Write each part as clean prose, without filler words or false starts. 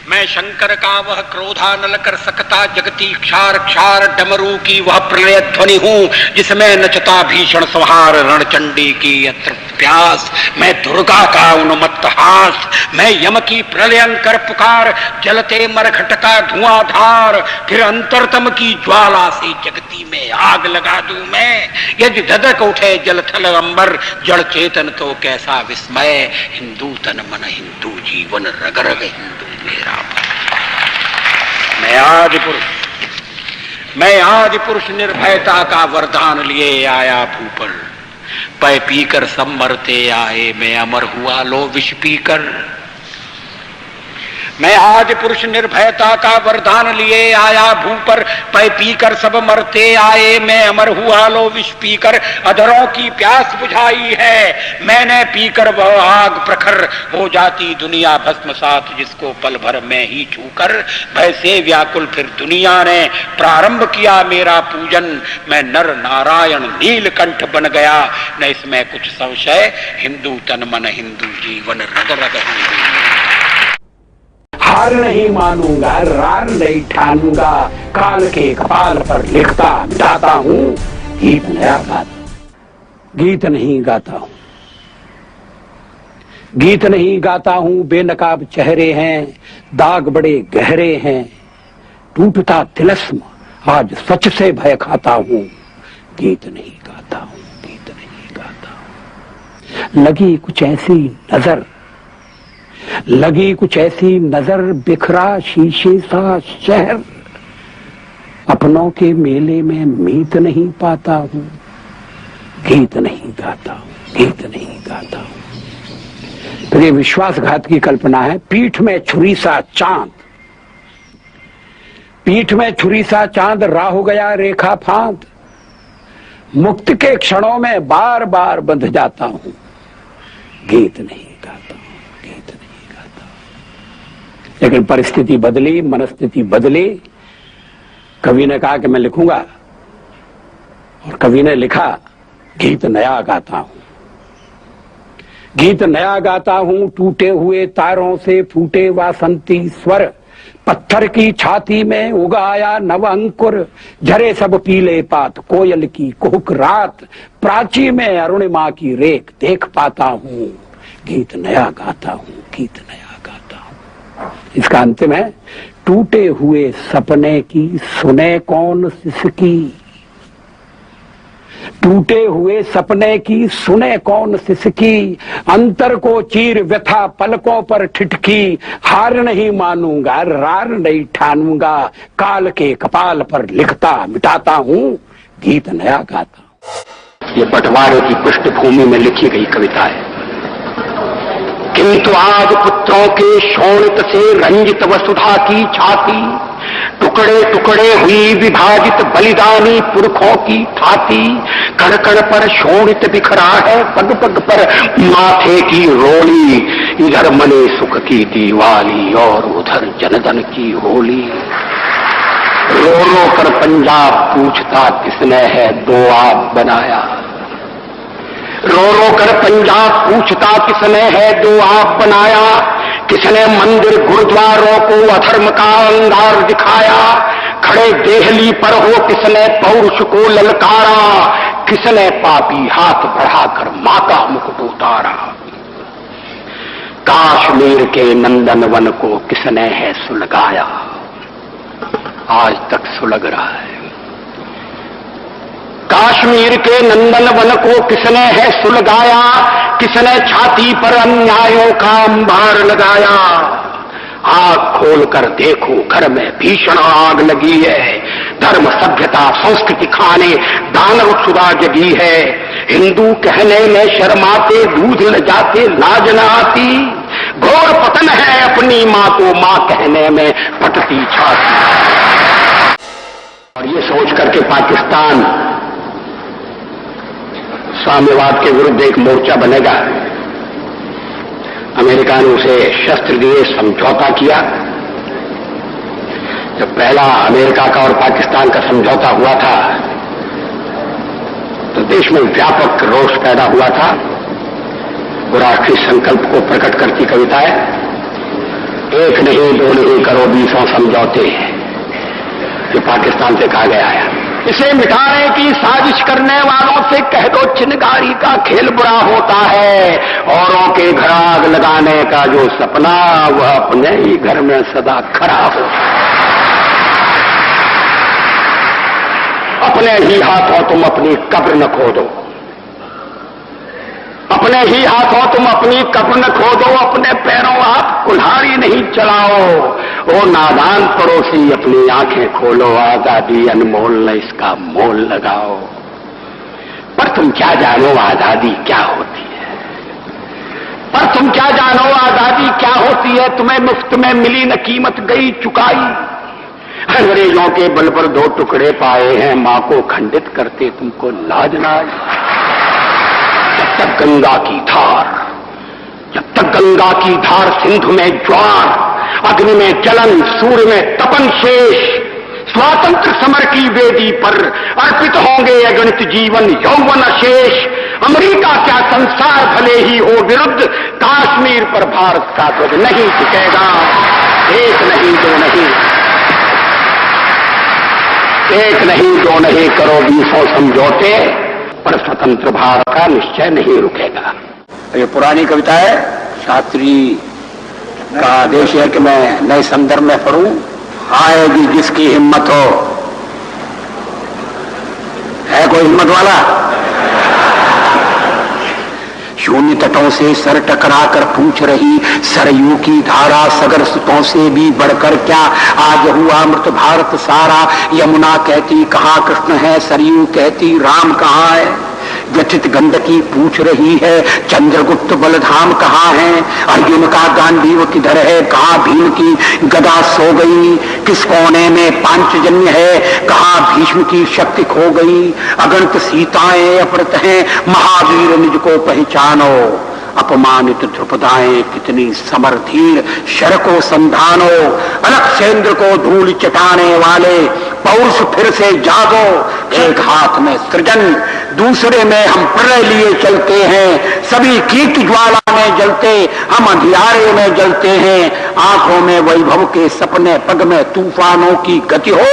मैं शंकर का वह क्रोधानल कर सकता जगती क्षार क्षार डमरू की वह प्रलय ध्वनि हूं जिसमें नचता भीषण संहार रणचंडी की अतृप्त प्यास। मैं दुर्गा का उन्मत्त हास, मैं यम की प्रलयंकर पुकार, जलते मरघट का धुआंधार, फिर अंतरतम की ज्वाला से जगती में आग लगा दूं मैं। यदि धधक उठे जलथल अंबर, जड़ चेतन तो कैसा विस्मय। हिंदू तन मन हिंदू जीवन रग रग हिंदू मेरा। मैं आज पुरुष निर्भयता का वरदान लिए आया भूपल। पै पीकर सब मरते आए, मैं अमर हुआ लो विष पीकर। मैं आज पुरुष निर्भयता का वरदान लिए आया भूपर, पै पीकर सब मरते आए, मैं अमर हुआ लो विष पीकर। अधरों की प्यास बुझाई है मैंने पीकर, वह आग प्रखर हो जाती दुनिया भस्मसात जिसको पल भर में ही छूकर। भय से व्याकुल फिर दुनिया ने प्रारंभ किया मेरा पूजन, मैं नर नारायण नीलकंठ बन गया न इसमें कुछ संशय। हिंदू तन मन हिंदू जीवन रग रग हिंदू। हार नहीं मानूंगा, रार नहीं ठानूंगा, काल के कपाल पर लिखता मिटाता हूं गीत नया गाता। गीत नहीं गाता हूं, गीत नहीं गाता हूं, बेनकाब चेहरे हैं, दाग बड़े गहरे हैं, टूटता तिलस्म आज सच से भय खाता हूं। गीत नहीं गाता हूं, गीत नहीं गाता हूं। लगी कुछ ऐसी नजर, लगी कुछ ऐसी नजर, बिखरा शीशे सा शहर, अपनों के मेले में मीत नहीं पाता हूं। गीत नहीं गाता हूं, गीत नहीं गाता हूं। तो ये विश्वासघात की कल्पना है। पीठ में छुरी सा चांद, पीठ में छुरी सा चांद, राह गया रेखा फांद, मुक्त के क्षणों में बार बार बंध जाता हूं। गीत नहीं गाता हूं, गीत नहीं गाता हूं। लेकिन परिस्थिति बदली, मनस्थिति बदली। कवि ने कहा कि मैं लिखूंगा, और कवि ने लिखा गीत नया गाता हूं, गीत नया गाता हूं। टूटे हुए तारों से फूटे वासंती स्वर, पत्थर की छाती में उगाया नव अंकुर, झरे सब पीले पात, कोयल की कुहुक रात, प्राची में अरुणिमा की रेख देख पाता हूं। गीत नया गाता हूं, गीत नया गाता हूं। इसका अंतिम है, टूटे हुए सपने की सुने कौन सिसकी, टूटे हुए सपने की सुने कौन सिसकी, अंतर को चीर व्यथा पलकों पर ठिठकी, हार नहीं मानूंगा, रार नहीं ठानूंगा, काल के कपाल पर लिखता मिटाता हूं, गीत नया गाता हूं। ये बंटवारे की पृष्ठभूमि में लिखी गई कविता है। किंतु आज पुत्रों के शोणित से रंजित वसुधा की छाती, टुकड़े टुकड़े हुई विभाजित बलिदानी पुरखों की थाती, कण कण पर शोणित बिखरा है पग पग पर माथे की रोली, इधर मने सुख की दीवाली और उधर जनधन की होली। रो रो कर पंजाब पूछता किसने है दो आप बनाया, रो रो कर पंजाब पूछता किसने है दो आप बनाया, किसने मंदिर गुरुद्वारों को अधर्म का अंगार दिखाया, खड़े देहली पर हो किसने पौरुष को ललकारा, किसने पापी हाथ बढ़ाकर मां का मुकुट उतारा। काश्मीर के नंदनवन को किसने है सुलगाया, आज तक सुलग रहा है। काश्मीर के नंदनवन को किसने है सुलगाया, किसने छाती पर अन्यायों का अंबार लगाया। आग खोलकर देखो घर में भीषण आग लगी है, धर्म सभ्यता संस्कृति खाने दानव क्षुधा जगी है। हिंदू कहने में शर्माते दूध ल जाते लाज न आती, घोर पतन है अपनी मां को मां कहने में फटती छाती। और ये सोच करके पाकिस्तान साम्यवाद के विरुद्ध एक मोर्चा बनेगा, अमेरिका ने उसे शस्त्र दिए, समझौता किया। जब पहला अमेरिका का और पाकिस्तान का समझौता हुआ था तो देश में व्यापक रोष पैदा हुआ था। वो राष्ट्रीय संकल्प को प्रकट करती कविता है। एक नहीं दो नहीं करो 20 समझौते, जो पाकिस्तान से कहा गया है। इसे मिटाने की साजिश करने वालों से कह दो चिनगारी का खेल बुरा होता है, औरों के घर आग लगाने का जो सपना वह अपने ही घर में सदा खड़ा हो। अपने ही हाथों तुम अपनी कब्र न खोदो, अपने ही हाथों तुम अपनी कब्र न खोदो, अपने पैरों आप कुल्हाड़ी नहीं चलाओ। ओ नादान पड़ोसी अपनी आंखें खोलो, आजादी अनमोल न इसका मोल लगाओ। पर तुम क्या जानो आजादी क्या होती है, पर तुम क्या जानो आजादी क्या होती है। तुम्हें मुफ्त में मिली न कीमत गई चुकाई, अंग्रेजों के बल पर 2 टुकड़े पाए हैं, मां को खंडित करते तुमको लाज ना आई। जब तक गंगा की धार, जब तक गंगा की धार सिंधु में ज्वार, अग्नि में जलन, सूर्य में तपन शेष, स्वातंत्र समर की वेदी पर अर्पित होंगे अगणित जीवन यौवन अशेष। अमेरिका क्या संसार भले ही हो विरुद्ध, कश्मीर पर भारत का ध्वज नहीं टिकेगा। एक नहीं दो नहीं, एक नहीं दो नहीं करो 20 समझौते, पर स्वतंत्र भारत का निश्चय नहीं रुकेगा। ये पुरानी कविता है, शास्त्री का आदेश है कि मैं नए संदर्भ में पढ़ूं। आएगी जिसकी हिम्मत हो, है कोई हिम्मत वाला? शून्य तटों से सर टकरा कर पूछ रही सरयू की धारा, सगर सुतों से भी बढ़कर क्या आज हुआ अमृत भारत सारा। यमुना कहती कहाँ कृष्ण है, सरयू कहती राम कहाँ है। व्यथित गंडकी पूछ रही है चंद्रगुप्त बलधाम कहाँ है। अर्जुन का गांडीव किधर है, कहाँ भीम की गदा सो गई। किस कोने में पांचजन्य है, कहाँ भीष्म की शक्ति खो गई। अगणित सीताएं अपहृत हैं, महावीर निज को पहचानो। अपमानित ध्रुपदाएं कितनी समरधीर, शर को संधानो। अलक्षेंद्र को धूल चटाने वाले पौरुष फिर से जागो। एक हाथ में सृजन, दूसरे में हम प्रलय लिए चलते हैं। सभी कीट ज्वाला में जलते, हम अंधियारे में जलते हैं। आंखों में वैभव के सपने, पग में तूफानों की गति हो।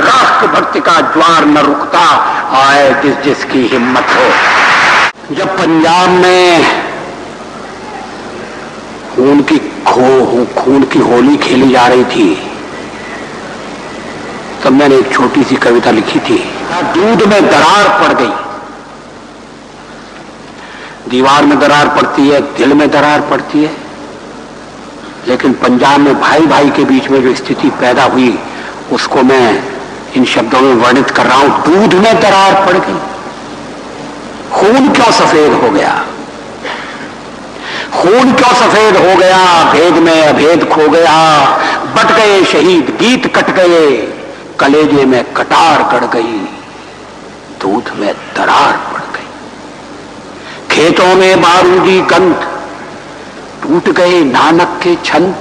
राष्ट्र भक्ति का ज्वार न रुकता, आए जिस जिसकी हिम्मत हो। जब पंजाब में खून की होली खेली जा रही थी, तब मैंने एक छोटी सी कविता लिखी थी। दूध में दरार पड़ गई, दीवार में दरार पड़ती है, दिल में दरार पड़ती है, लेकिन पंजाब में भाई भाई के बीच में जो स्थिति पैदा हुई उसको मैं इन शब्दों में वर्णित कर रहा हूं। दूध में दरार पड़ गई, खून क्यों सफेद हो गया, खून क्यों सफेद हो गया, भेद में अभेद खो गया। बट गए शहीद, गीत कट गए, कलेजे में कटार कट गई, दूध में दरार पड़ गई। खेतों में बारूदी गंध, टूट गए नानक के छंद।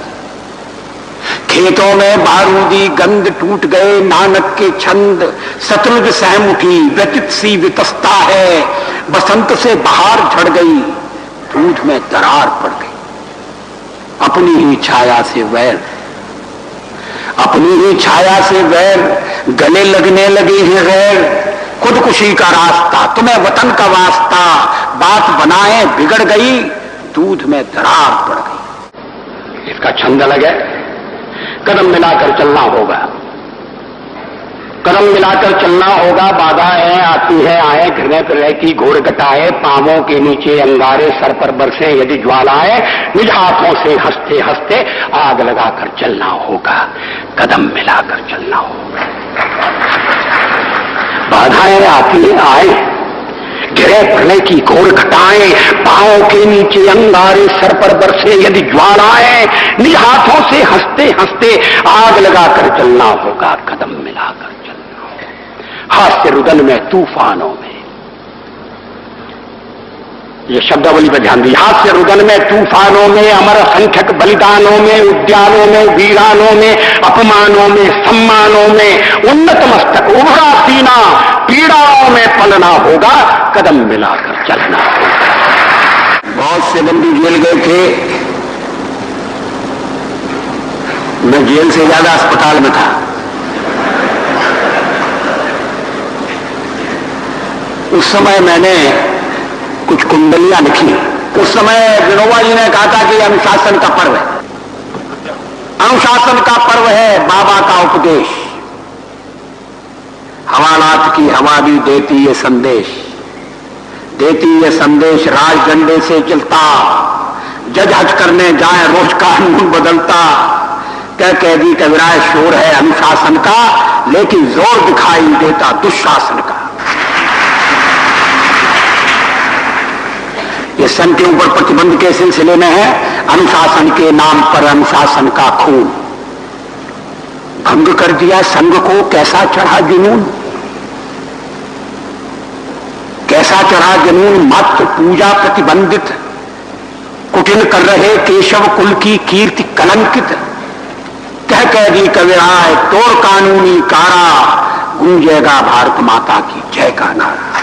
खेतों में बारूदी गंध, टूट गए नानक के छंद। शत्रुघ्न सहम उठी, व्यतीत सी वितस्ता है। बसंत से बहार झड़ गई, दूध में दरार पड़ गई। अपनी ही छाया से वैर, अपनी ही छाया से वैर, गले लगने लगे हैं गैर। खुदकुशी का रास्ता, तुम्हें वतन का वास्ता, बात बनाए बिगड़ गई, दूध में दरार पड़ गई। इसका छंद अलग है, कदम मिलाकर चलना होगा, कदम मिलाकर चलना होगा। बाधाएं आती है आए, घृणय प्रलय की घोर घटाए। पांवों के नीचे अंगारे, सर पर बरसे यदि ज्वालाएं। निज हाथों से हंसते हंसते आग लगाकर चलना होगा, कदम मिलाकर चलना होगा। बाधाएं आती है आए, घृणय प्रलय की घोर घटाएं। पांवों के नीचे अंगारे, सर पर बरसे यदि ज्वालाएं। निज हाथों से हंसते हंसते आग लगाकर चलना होगा, कदम मिलाकर हास्य रुदन में तूफानों में। ये शब्दावली पर ध्यान दीजिए। हास्य रुदन में तूफानों में, अमर असंख्यक बलिदानों में, उद्यानों में, वीरानों में, अपमानों में, सम्मानों में, उन्नत मस्तक उभरा सीना, पीड़ाओं में पलना होगा, कदम मिलाकर चलना होगा। बहुत से बंदी जेल गए थे, मैं जेल से ज्यादा अस्पताल में था। उस समय मैंने कुछ कुंडलियां लिखी। उस समय विनोबा जी ने कहा था कि अनुशासन का पर्व है, अनुशासन का पर्व है बाबा का उपदेश। हवालात की हवा भी देती है संदेश, देती है संदेश राज डंडे से चलता, जज हज करने जाए रोज कानून बदलता। कह कैदी कविराय शोर है अनुशासन का, लेकिन जोर दिखाई देता दुशासन का। ये सन के ऊपर प्रतिबंध के सिलसिले में है। अनुशासन के नाम पर अनुशासन का खून, भंग कर दिया संघ को, कैसा चढ़ा जुनून, कैसा चढ़ा जुनून। मत पूजा प्रतिबंधित, कुटिल कर रहे केशव कुल की कीर्ति कलंकित। कह कैदी कविराय तोड़ कानूनी कारा, गूंजेगा भारत माता की जय का नारा।